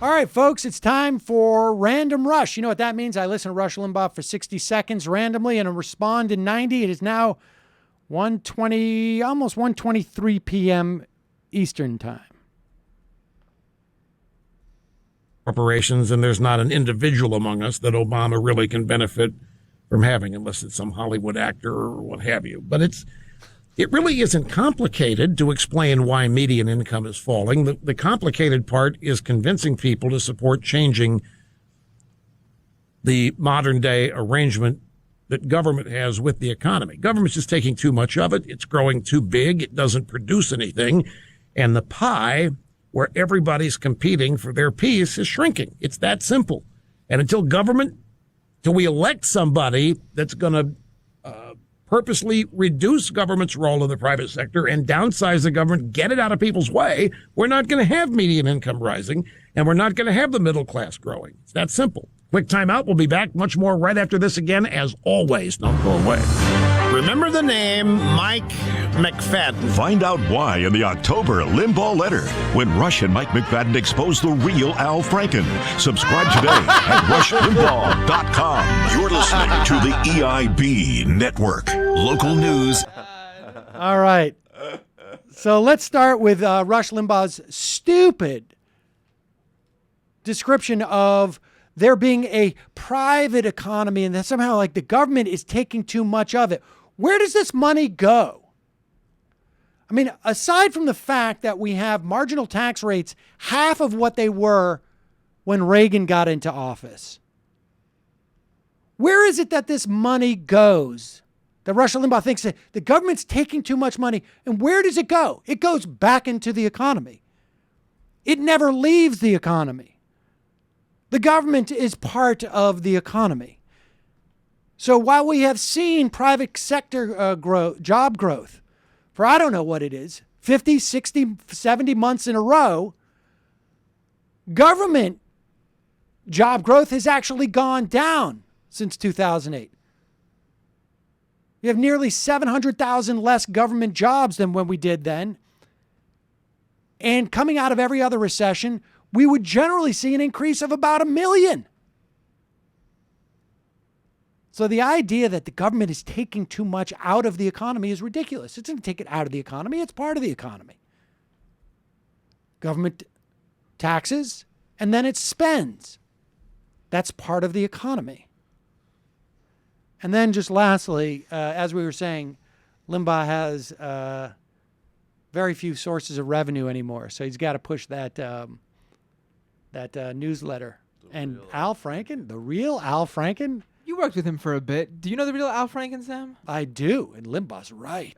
All right, folks, it's time for Random Rush. You know what that means? I listen to Rush Limbaugh for 60 seconds randomly and I respond in 90. It is now 1:20, almost 1:23 p.m. Eastern Time. Corporations, and there's not an individual among us that Obama really can benefit from having, unless it's some Hollywood actor or what have you. But it really isn't complicated to explain why median income is falling. The complicated part is convincing people to support changing the modern day arrangement that government has with the economy. Government's just taking too much of it. It's growing too big. It doesn't produce anything. And the pie, where everybody's competing for their piece, is shrinking. It's that simple. And until we elect somebody that's going to purposely reduce government's role in the private sector and downsize the government, get it out of people's way, we're not going to have median income rising, and we're not going to have the middle class growing. It's that simple. Quick time out. We'll be back much more right after this again, as always. Don't go away. Remember the name Mike McFadden. Find out why in the October Limbaugh letter when Rush and Mike McFadden expose the real Al Franken. Subscribe today at RushLimbaugh.com. You're listening to the EIB Network. Local news. All right. So let's start with Rush Limbaugh's stupid description of there being a private economy and that somehow like the government is taking too much of it. Where does this money go? I mean, aside from the fact that we have marginal tax rates half of what they were when Reagan got into office, where is it that this money goes? That Rush Limbaugh thinks that the government's taking too much money. And where does it go? It goes back into the economy. It never leaves the economy. The government is part of the economy. So while we have seen private sector job growth for I don't know what it is, 50, 60, 70 months in a row, government job growth has actually gone down since 2008. We have nearly 700,000 less government jobs than when we did then. And coming out of every other recession, we would generally see an increase of about 1 million. So the idea that the government is taking too much out of the economy is ridiculous. It doesn't take it out of the economy. It's part of the economy. Government taxes, and then it spends. That's part of the economy. And then just lastly, as we were saying, Limbaugh has very few sources of revenue anymore. So he's got to push that newsletter. And Al Franken, the real Al Franken. You worked with him for a bit. Do you know the real Al Franken, Sam? I do, and Limbaugh's right.